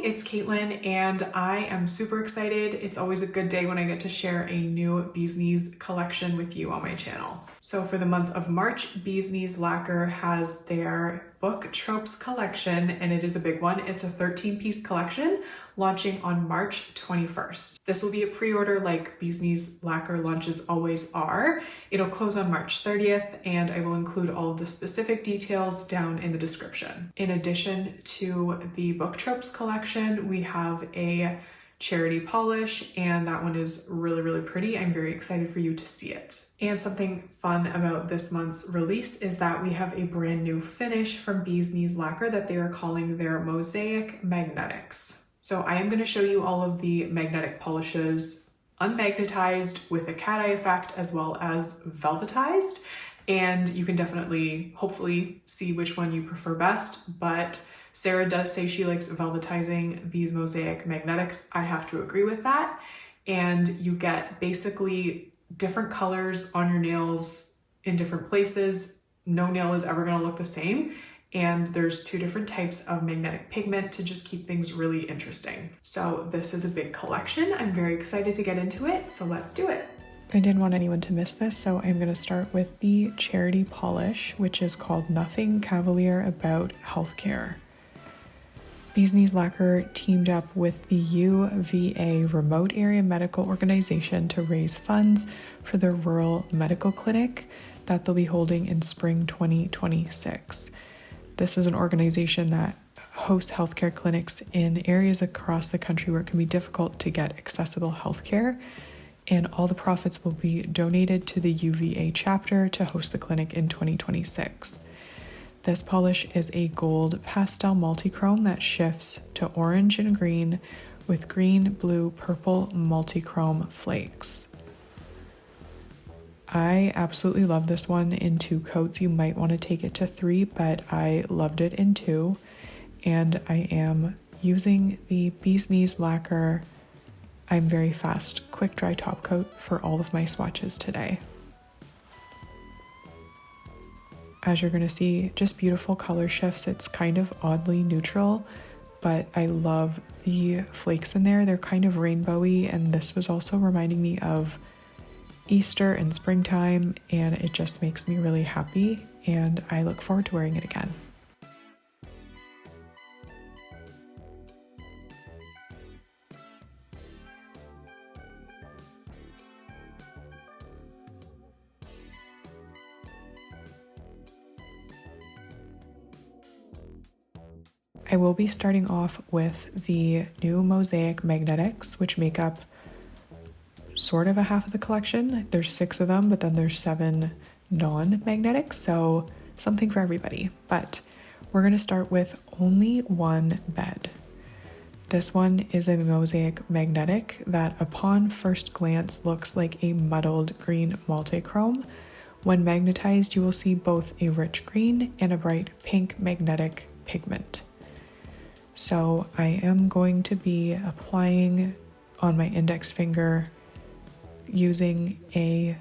it's Caitlin and I am super excited. It's always a good day when I get to share a new Bees Knees collection with you on my channel. So for the month of March, Bees Knees Lacquer has their Book Tropes collection, and it is a big one. It's a 13-piece collection launching on March 21st. This will be a pre-order like Bees Knees Lacquer launches always are. It'll close on March 30th, and I will include all of the specific details down in the description. In addition to the Book Tropes collection, we have a charity polish, and that one is really pretty. I'm very excited for you to see it. And something fun about this month's release is that we have a brand new finish from Bees Knees Lacquer that they are calling their Mosaic Magnetics. So I am going to show you all of the magnetic polishes unmagnetized with a cat eye effect as well as velvetized, and you can definitely hopefully see which one you prefer best, but Sarah does say she likes velvetizing these Mosaic Magnetics. I have to agree with that. And you get basically different colors on your nails in different places. No nail is ever going to look the same. And there's 2 different types of magnetic pigment to just keep things really interesting. So this is a big collection. I'm very excited to get into it. So let's do it. I didn't want anyone to miss this, so I'm going to start with the charity polish, which is called Nothing Cavalier About Healthcare. Bees Knees Lacquer teamed up with the UVA Remote Area Medical Organization to raise funds for their rural medical clinic that they'll be holding in spring 2026. This is an organization that hosts healthcare clinics in areas across the country where it can be difficult to get accessible healthcare, and all the profits will be donated to the UVA chapter to host the clinic in 2026. This polish is a gold pastel multichrome that shifts to orange and green with green, blue, purple multichrome flakes. I absolutely love this one in 2 coats. You might want to take it to 3, but I loved it in 2. And I am using the Bees Knees Lacquer I'm Very Fast Quick Dry Top Coat for all of my swatches today. As you're going to see, just beautiful color shifts. It's kind of oddly neutral, but I love the flakes in there. They're kind of rainbowy, and this was also reminding me of Easter and springtime, and it just makes me really happy, and I look forward to wearing it again. I will be starting off with the new Mosaic Magnetics, which make up sort of a half of the collection. There's 6 of them, but then there's 7 non-magnetics, so something for everybody. But we're going to start with only one bed. This one is a Mosaic Magnetic that upon first glance looks like a muddled green multichrome. When magnetized, you will see both a rich green and a bright pink magnetic pigment. So I am going to be applying on my index finger using a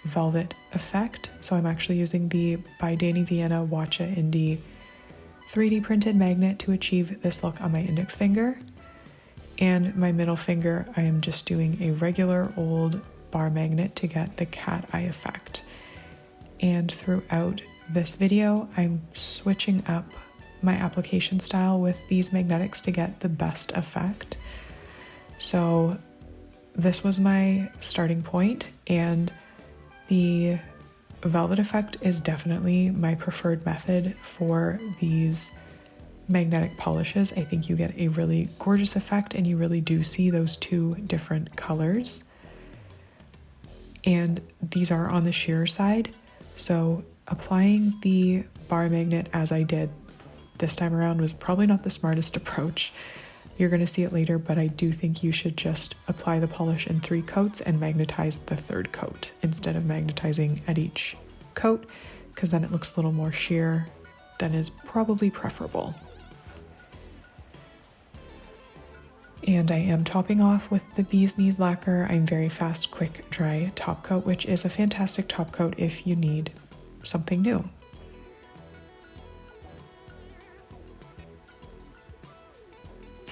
velvet effect. So I'm actually using the by Danny Vienna Watcha Indie 3D printed magnet to achieve this look on my index finger. And my middle finger, I am just doing a regular old bar magnet to get the cat eye effect. And throughout this video, I'm switching up my application style with these magnetics to get the best effect. So this was my starting point, and the velvet effect is definitely my preferred method for these magnetic polishes. I think you get a really gorgeous effect, and you really do see those 2 different colors. And these are on the sheer side, so applying the bar magnet as I did this time around was probably not the smartest approach. You're going to see it later, but I do think you should just apply the polish in 3 coats and magnetize the 3rd coat instead of magnetizing at each coat, because then it looks a little more sheer than is probably preferable. And I am topping off with the Bees Knees Lacquer I'm Very Fast Quick Dry Top Coat, which is a fantastic top coat if you need something new.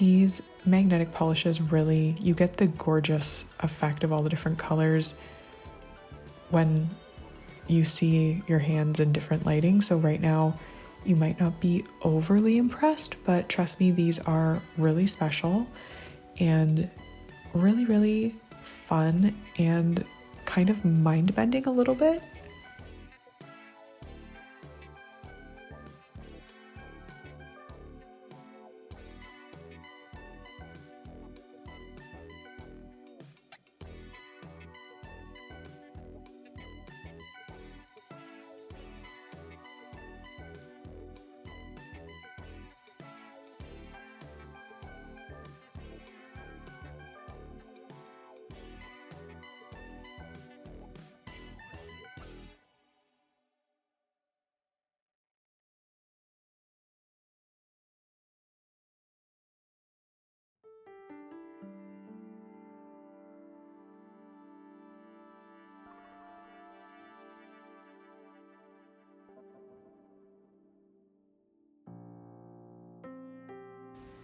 These magnetic polishes really, you get the gorgeous effect of all the different colors when you see your hands in different lighting. So right now you might not be overly impressed, but trust me, these are really special and really, really fun and kind of mind-bending a little bit.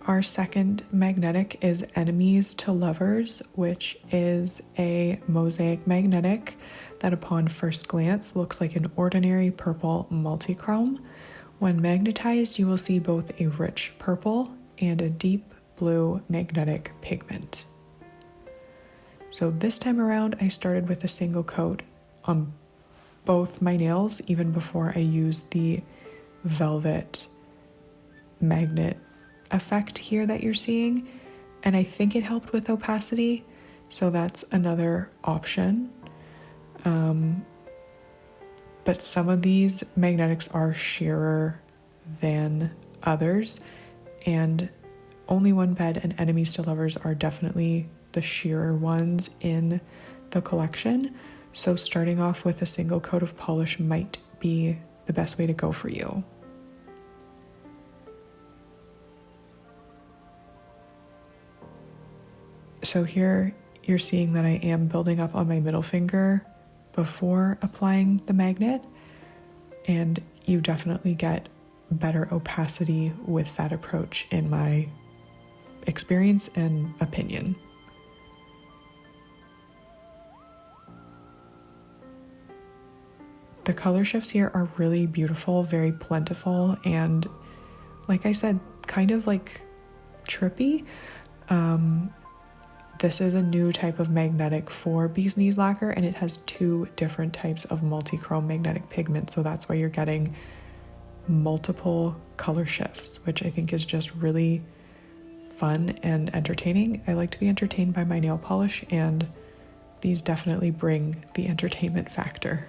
Our second magnetic is Enemies to Lovers, which is a Mosaic Magnetic that upon first glance looks like an ordinary purple multichrome. When magnetized, you will see both a rich purple and a deep blue magnetic pigment. So this time around, I started with a single coat on both my nails, even before I used the velvet magnet effect here that you're seeing, and I think it helped with opacity, so that's another option. But some of these magnetics are sheerer than others, and Only One Bed and Enemies to Lovers are definitely the sheerer ones in the collection, so starting off with a single coat of polish might be the best way to go for you. So here you're seeing that I am building up on my middle finger before applying the magnet, and you definitely get better opacity with that approach in my experience and opinion. The color shifts here are really beautiful, very plentiful, and like I said, kind of like trippy. This is a new type of magnetic for Bee's Knees Lacquer, and it has two different types of multi-chrome magnetic pigment, so that's why you're getting multiple color shifts, which I think is just really fun and entertaining. I like to be entertained by my nail polish, and these definitely bring the entertainment factor.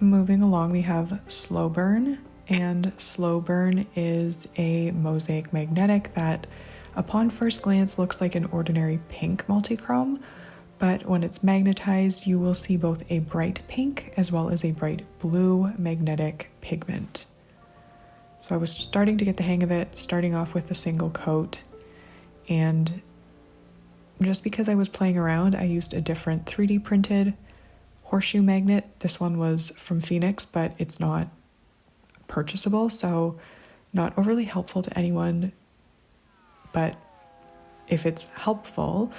Moving along, we have Slow Burn, and Slow Burn is a Mosaic Magnetic that upon first glance looks like an ordinary pink multichrome, but when it's magnetized you will see both a bright pink as well as a bright blue magnetic pigment. So I was starting to get the hang of it, starting off with a single coat, and just because I was playing around, I used a different 3D printed horseshoe magnet. This one was from Phoenix, but it's not purchasable, so not overly helpful to anyone. But if it's helpful,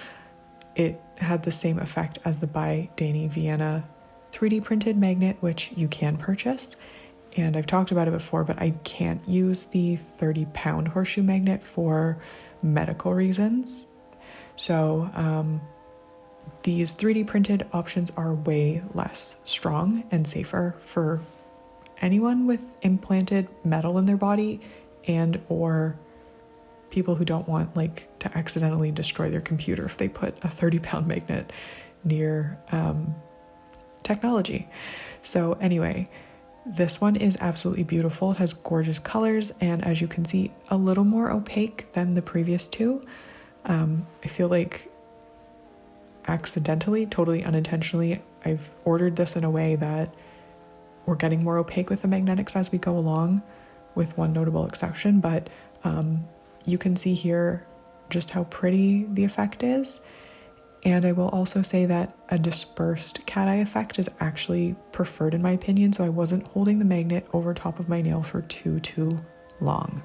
it had the same effect as the by Danny Vienna 3D printed magnet, which you can purchase. And I've talked about it before, but I can't use the 30-pound horseshoe magnet for medical reasons. So these 3D printed options are way less strong and safer for anyone with implanted metal in their body and or people who don't want like to accidentally destroy their computer if they put a 30-pound magnet near technology. So anyway, this one is absolutely beautiful. It has gorgeous colors, and as you can see, a little more opaque than the previous two. I feel like accidentally, totally unintentionally, I've ordered this in a way that we're getting more opaque with the magnetics as we go along, with one notable exception, but you can see here just how pretty the effect is. And I will also say that a dispersed cat eye effect is actually preferred in my opinion, so I wasn't holding the magnet over top of my nail for too long.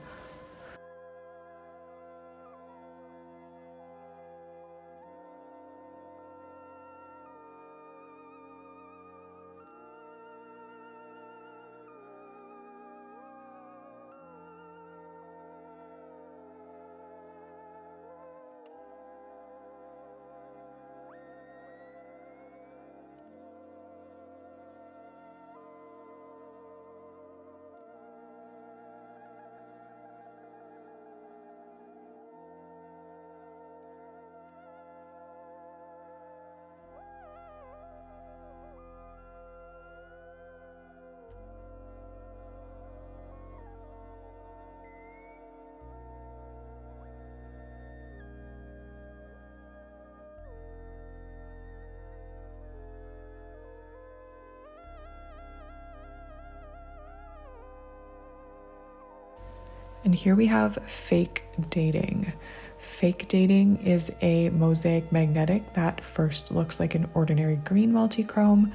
And here we have fake dating. Fake dating is a Mosaic Magnetic that first looks like an ordinary green multichrome.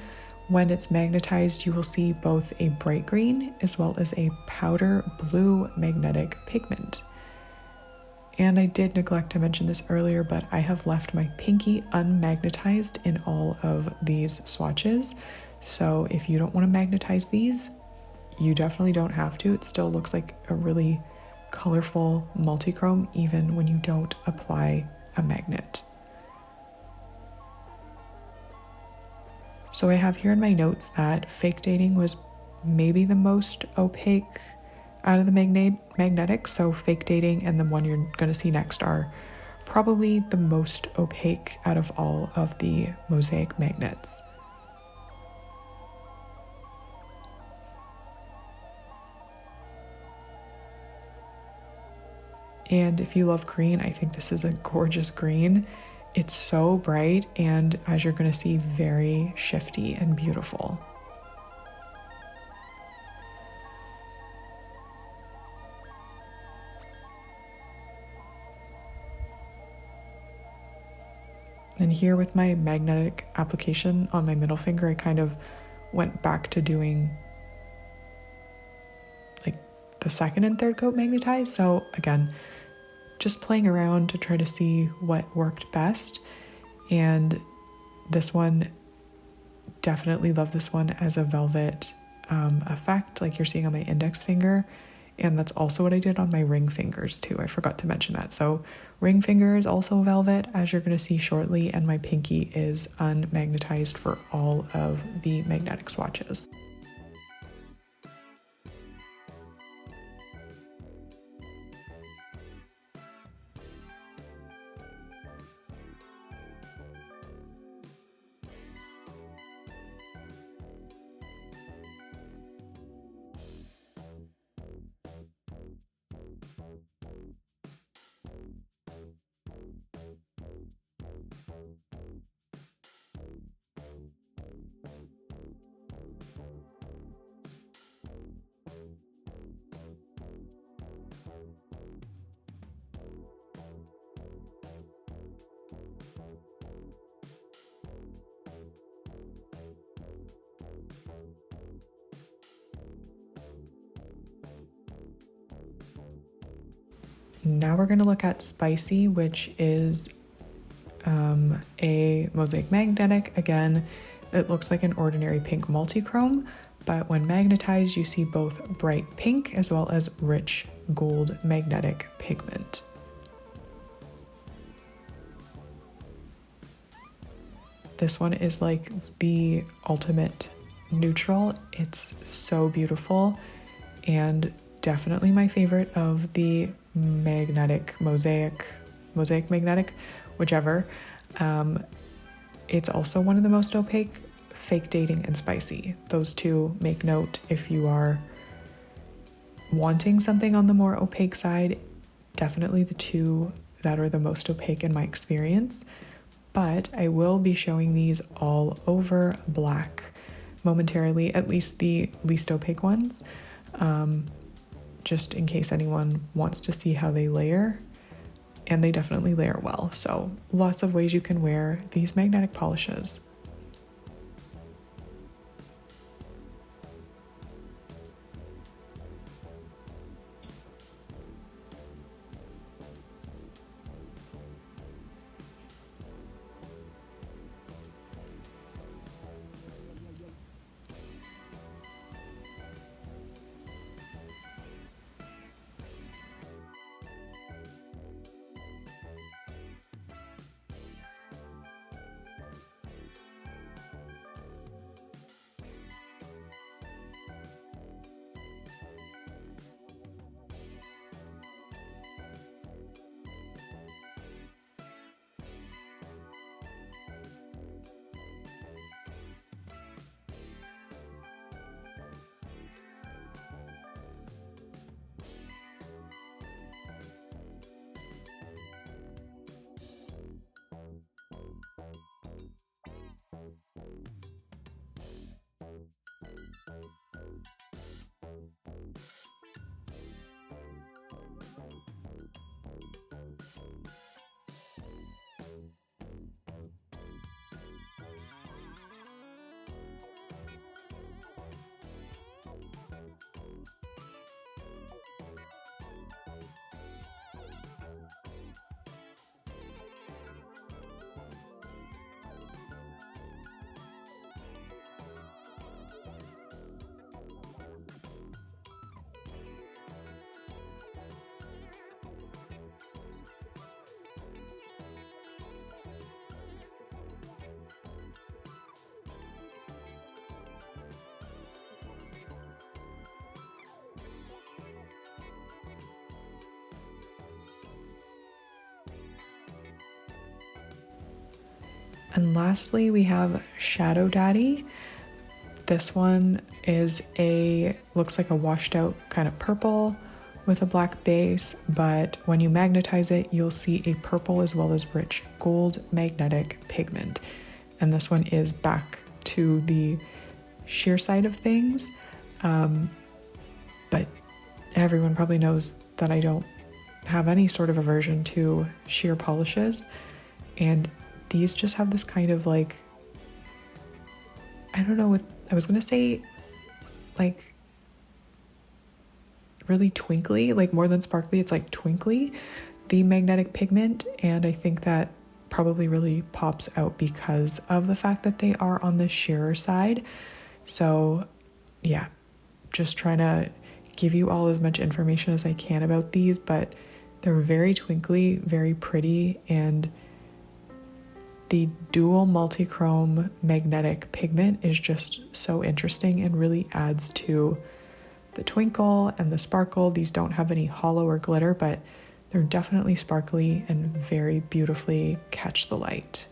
When it's magnetized, you will see both a bright green as well as a powder blue magnetic pigment. And I did neglect to mention this earlier, but I have left my pinky unmagnetized in all of these swatches. So if you don't want to magnetize these, you definitely don't have to. It still looks like a really colorful multichrome even when you don't apply a magnet. So I have here in my notes that fake dating was maybe the most opaque out of the magnetic. So fake dating and the one you're going to see next are probably the most opaque out of all of the Mosaic magnets. And if you love green, I think this is a gorgeous green. It's so bright and, as you're going to see, very shifty and beautiful. And here with my magnetic application on my middle finger, I kind of went back to doing like the second and third coat magnetized. So again, just playing around to try to see what worked best. And this one, definitely love this one as a velvet effect like you're seeing on my index finger. And that's also what I did on my ring fingers too. I forgot to mention that. So ring finger is also velvet, as you're going to see shortly, and my pinky is unmagnetized for all of the magnetic swatches. Now we're going to look at Spicy, which is a Mosaic Magnetic. Again, it looks like an ordinary pink multichrome, but when magnetized, you see both bright pink as well as rich gold magnetic pigment. This one is like the ultimate neutral. It's so beautiful and definitely my favorite of the magnetic, mosaic magnetic, whichever. It's also one of the most opaque. Fake Dating and Spicy. Those two, make note if you are wanting something on the more opaque side. Definitely the two that are the most opaque in my experience. But I will be showing these all over black momentarily, at least the least opaque ones, just in case anyone wants to see how they layer. And they definitely layer well. So lots of ways you can wear these magnetic polishes. And lastly, we have Shadow Daddy. This one looks like a washed out kind of purple with a black base, but when you magnetize it, you'll see a purple as well as rich gold magnetic pigment. And this one is back to the sheer side of things. But everyone probably knows that I don't have any sort of aversion to sheer polishes. And these just have this kind of like, I don't know what I was gonna say, like really twinkly, like more than sparkly, it's like twinkly, the magnetic pigment. And I think that probably really pops out because of the fact that they are on the sheerer side. So yeah, just trying to give you all as much information as I can about these, but they're very twinkly, very pretty, and the dual multi-chrome magnetic pigment is just so interesting and really adds to the twinkle and the sparkle. These don't have any hollow or glitter, but they're definitely sparkly and very beautifully catch the light.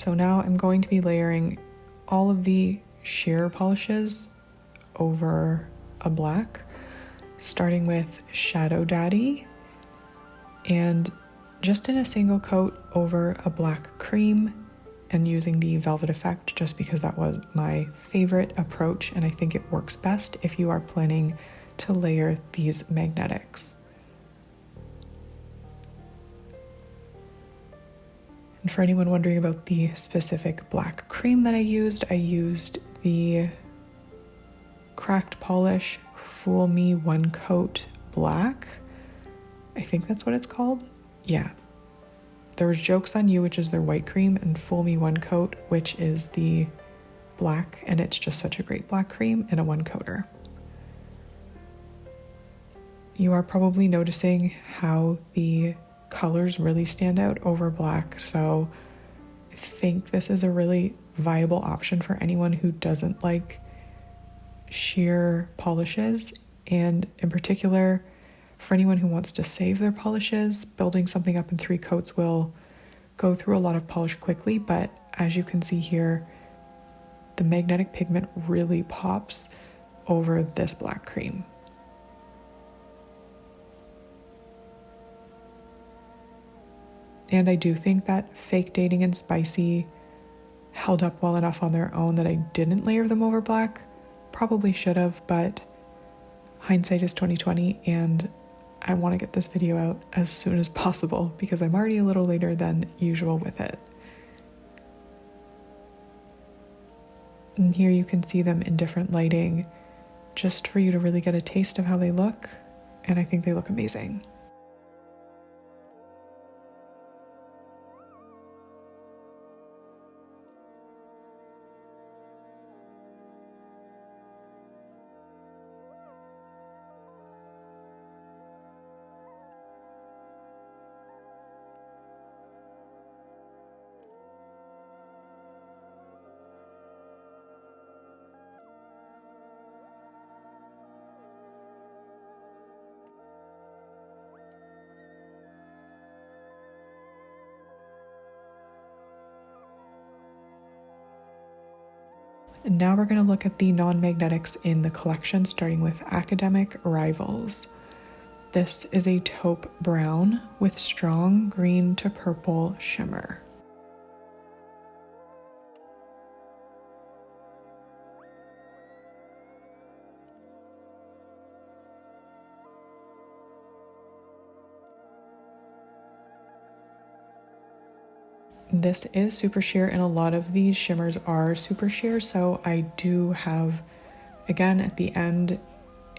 So now I'm going to be layering all of the sheer polishes over a black, starting with Shadow Daddy, and just in a single coat over a black cream, and using the velvet effect just because that was my favorite approach, and I think it works best if you are planning to layer these magnetics. And for anyone wondering about the specific black cream that I used the Cracked Polish Fool Me One Coat Black. I think that's what it's called. Yeah. There was Jokes on You, which is their white cream, and Fool Me One Coat, which is the black, and it's just such a great black cream in a one coater. You are probably noticing how the colors really stand out over black, so I think this is a really viable option for anyone who doesn't like sheer polishes, and in particular for anyone who wants to save their polishes. Building something up in 3 coats will go through a lot of polish quickly, but as you can see here, the magnetic pigment really pops over this black cream. And I do think that Fake Dating and Spicy held up well enough on their own that I didn't layer them over black. Probably should have, but hindsight is 2020, and I want to get this video out as soon as possible because I'm already a little later than usual with it. And here you can see them in different lighting just for you to really get a taste of how they look, and I think they look amazing. And now we're going to look at the non-magnetics in the collection, starting with Academic Rivals. This is a taupe brown with strong green to purple shimmer. This is super sheer, and a lot of these shimmers are super sheer, so I do have, again at the end,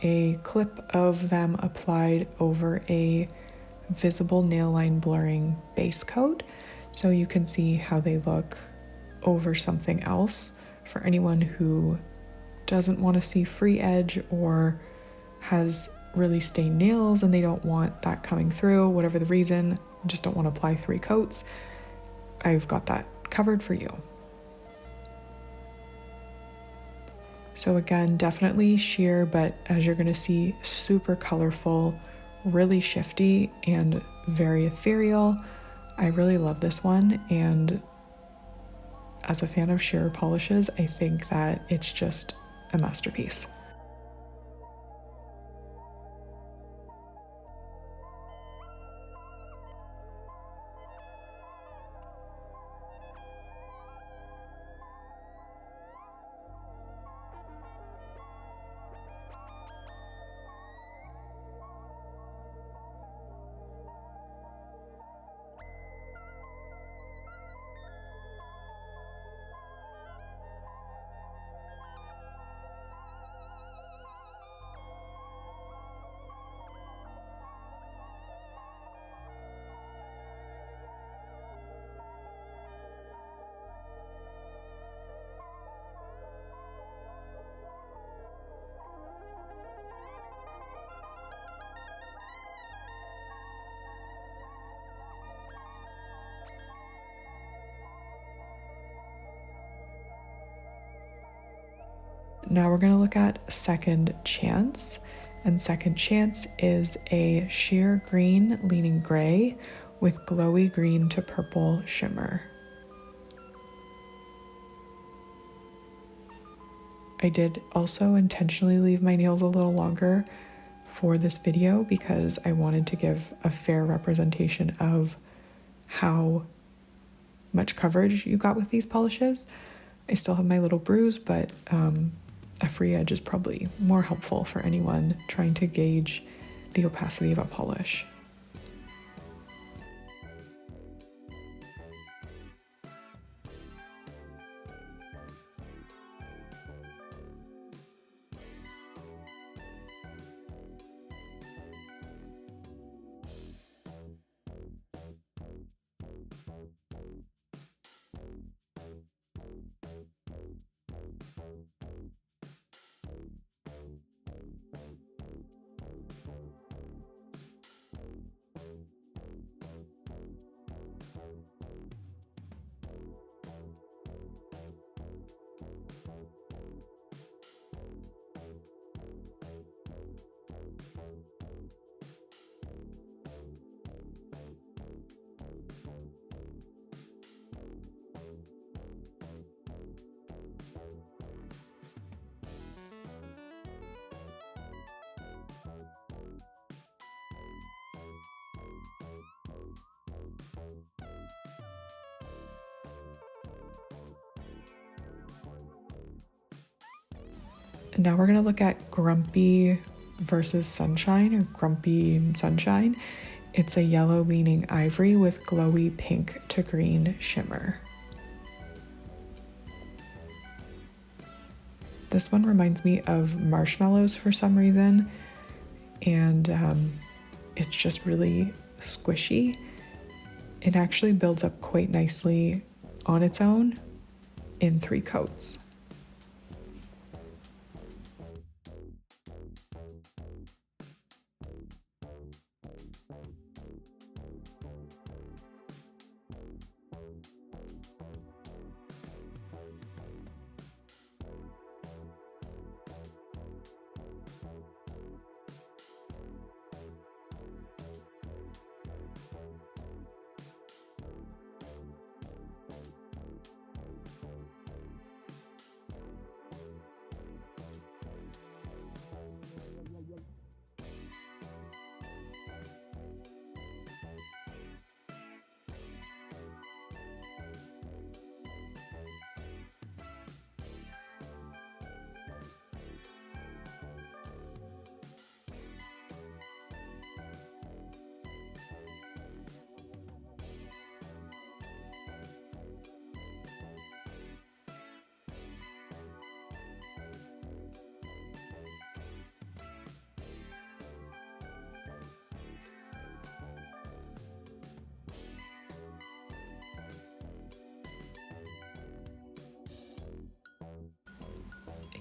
a clip of them applied over a visible nail line blurring base coat, so you can see how they look over something else for anyone who doesn't want to see free edge or has really stained nails and they don't want that coming through, whatever the reason, just don't want to apply 3 coats. I've got that covered for you. So again, definitely sheer, but as you're going to see, super colorful, really shifty, and very ethereal. I really love this one, and as a fan of sheer polishes, I think that it's just a masterpiece. Now we're going to look at Second Chance, and Second Chance is a sheer green leaning gray with glowy green to purple shimmer. I did also intentionally leave my nails a little longer for this video because I wanted to give a fair representation of how much coverage you got with these polishes. I still have my little bruise, but a free edge is probably more helpful for anyone trying to gauge the opacity of a polish. Now we're going to look at Grumpy versus Sunshine, or Grumpy Sunshine. It's a yellow leaning ivory with glowy pink to green shimmer. This one reminds me of marshmallows for some reason, and it's just really squishy. It actually builds up quite nicely on its own in 3 coats.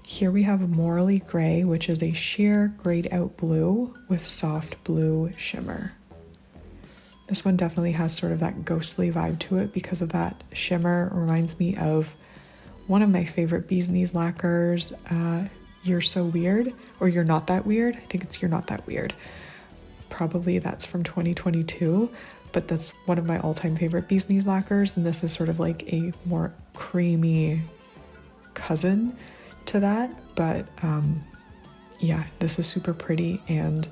Here we have Morally Gray, which is a sheer grayed out blue with soft blue shimmer. This one definitely has sort of that ghostly vibe to it because of that shimmer. It reminds me of one of my favorite Bees Knees lacquers, You're So Weird, or You're Not That Weird. I think it's You're Not That Weird. Probably that's from 2022, but that's one of my all-time favorite Bees Knees lacquers, and this is sort of like a more creamy cousin to that, but yeah, this is super pretty and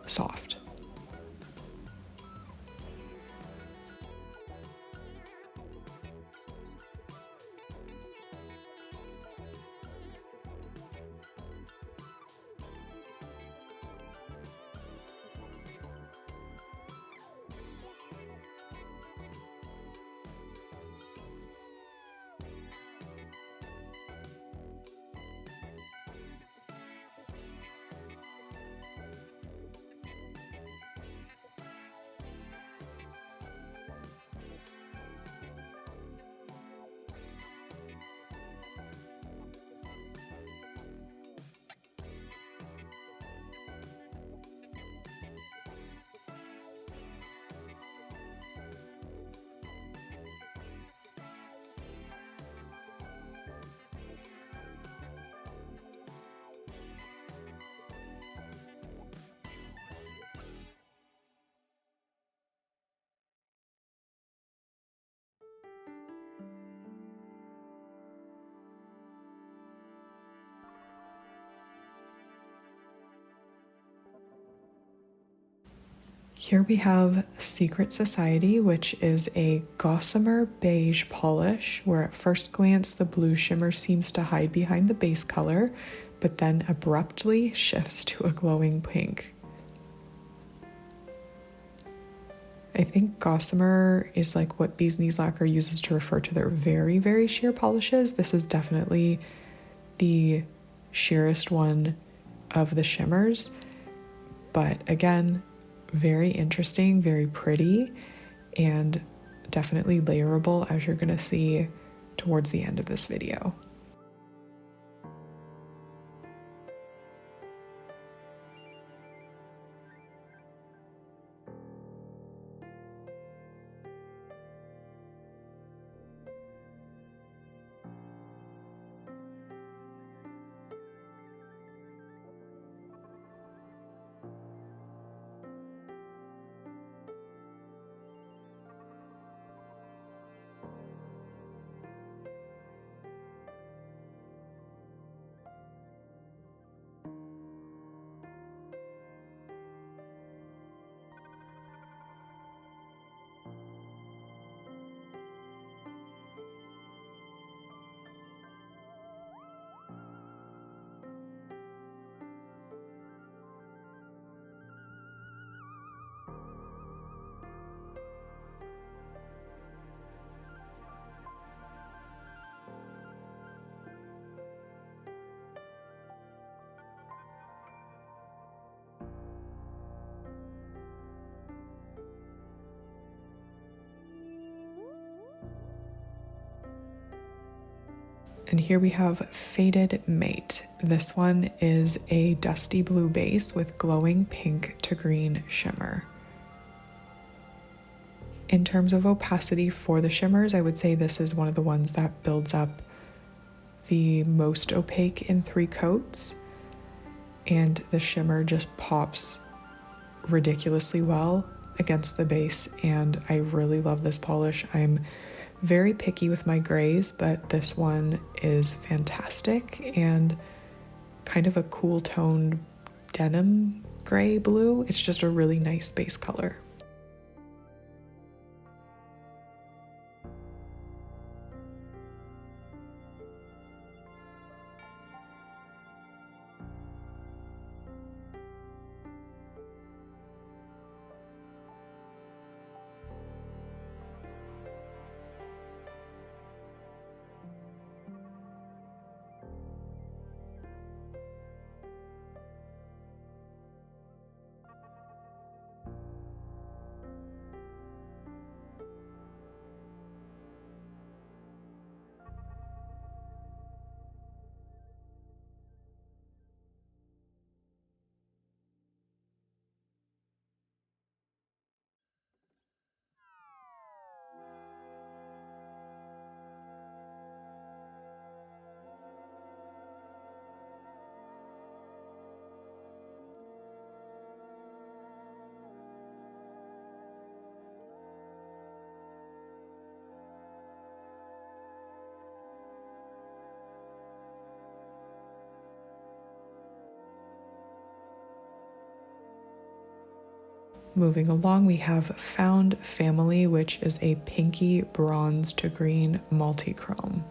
soft. Here we have Secret Society, which is a gossamer beige polish, where at first glance the blue shimmer seems to hide behind the base color, but then abruptly shifts to a glowing pink. I think gossamer is like what Bee's Knees Lacquer uses to refer to their very, very sheer polishes. This is definitely the sheerest one of the shimmers, but again, very interesting, very pretty, and definitely layerable, as you're gonna see towards the end of this video. And here we have Faded Mate. This one is a dusty blue base with glowing pink to green shimmer. In terms of opacity for the shimmers, I would say this is one of the ones that builds up the most opaque in 3 coats, and the shimmer just pops ridiculously well against the base, and I really love this polish. I'm very picky with my grays, but this one is fantastic and kind of a cool toned denim gray blue. It's just a really nice base color. Moving along, we have Found Family, which is a pinky bronze to green multi-chrome.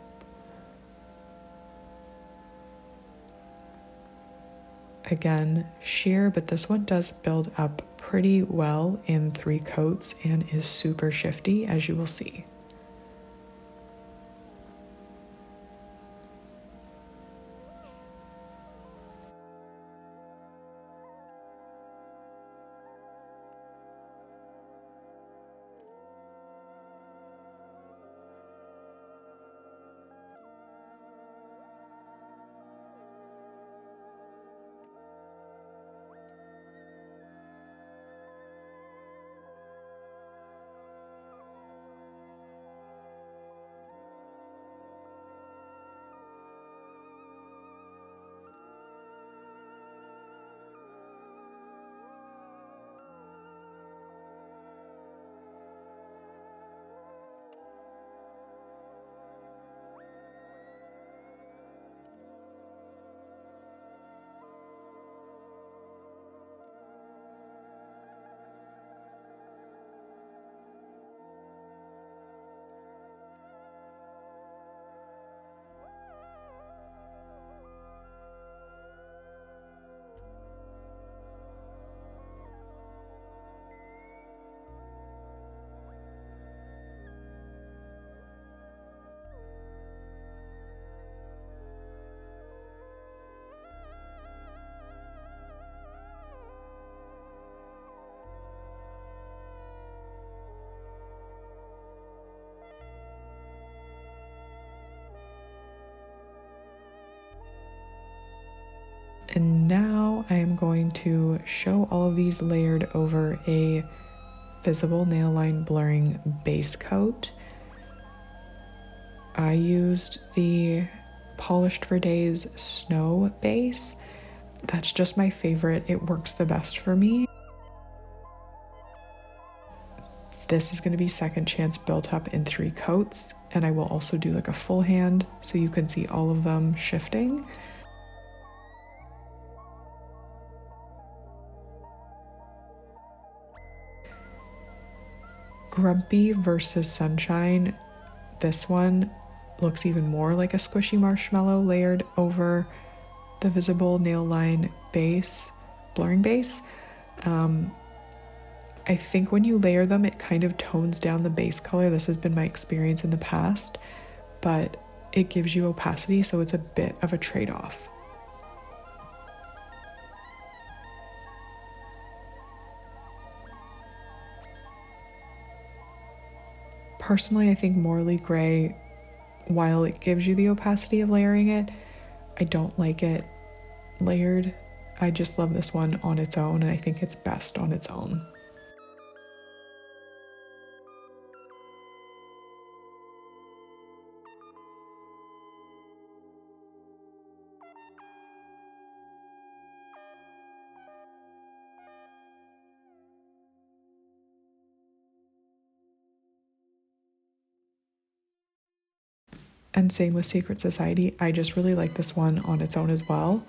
Again, sheer, but this one does build up pretty well in 3 coats and is super shifty, as you will see. And now I am going to show all of these layered over a visible nail line blurring base coat. I used the Polished for Days Snow base. That's just my favorite. It works the best for me. This is going to be Second Chance built up in 3 coats, and I will also do like a full hand so you can see all of them shifting. Grumpy versus Sunshine. This one looks even more like a squishy marshmallow layered over the visible nail line base, blurring base. I think when you layer them, it kind of tones down the base color. This has been my experience in the past, but it gives you opacity, so it's a bit of a trade-off. Personally, I think Morley Gray, while it gives you the opacity of layering it, I don't like it layered. I just love this one on its own, and I think it's best on its own. And same with Secret Society. I just really like this one on its own as well,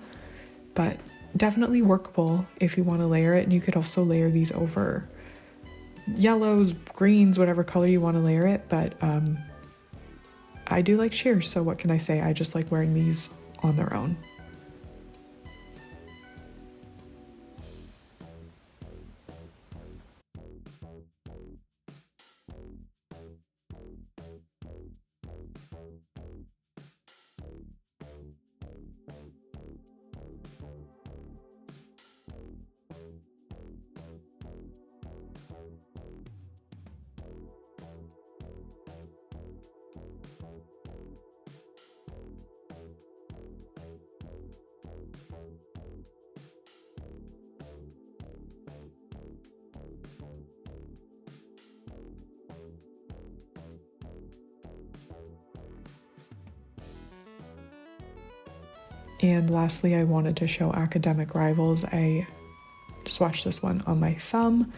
but definitely workable if you want to layer it. And you could also layer these over yellows, greens, whatever color you want to layer it. But I do like sheers, so what can I say? I just like wearing these on their own. And lastly, I wanted to show Academic Rivals. I swatched this one on my thumb,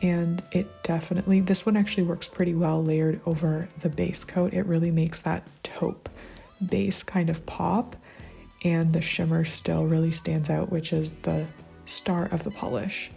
and this one actually works pretty well layered over the base coat. It really makes that taupe base kind of pop, and the shimmer still really stands out, which is the star of the polish.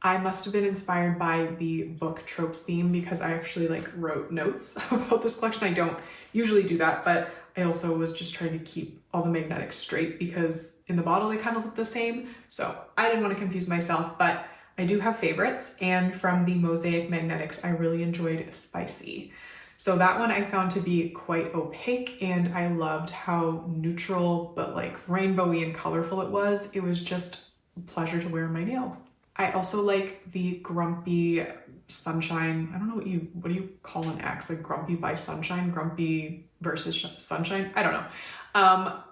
I must have been inspired by the Book Tropes theme because I actually wrote notes about this collection. I don't usually do that, but I also was just trying to keep all the magnetics straight because in the bottle they kind of look the same. So I didn't want to confuse myself, but I do have favorites. And from the Mosaic Magnetics, I really enjoyed Spicy. So that one I found to be quite opaque, and I loved how neutral but rainbowy and colorful it was. It was just a pleasure to wear on my nails. I also like the Grumpy Sunshine. I don't know what do you call an X? Grumpy by Sunshine? Grumpy versus Sunshine? I don't know.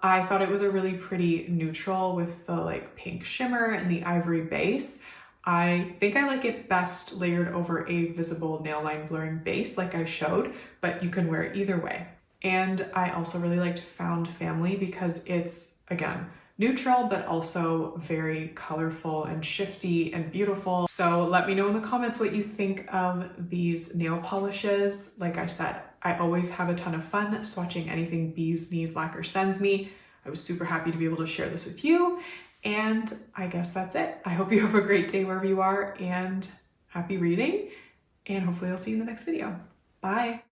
I thought it was a really pretty neutral with the pink shimmer and the ivory base. I think I like it best layered over a visible nail line blurring base like I showed, but you can wear it either way. And I also really liked Found Family because it's, again, neutral, but also very colorful and shifty and beautiful. So let me know in the comments what you think of these nail polishes. Like I said, I always have a ton of fun swatching anything Bee's Knees Lacquer sends me. I was super happy to be able to share this with you. And I guess that's it. I hope you have a great day wherever you are, and happy reading. And hopefully I'll see you in the next video. Bye.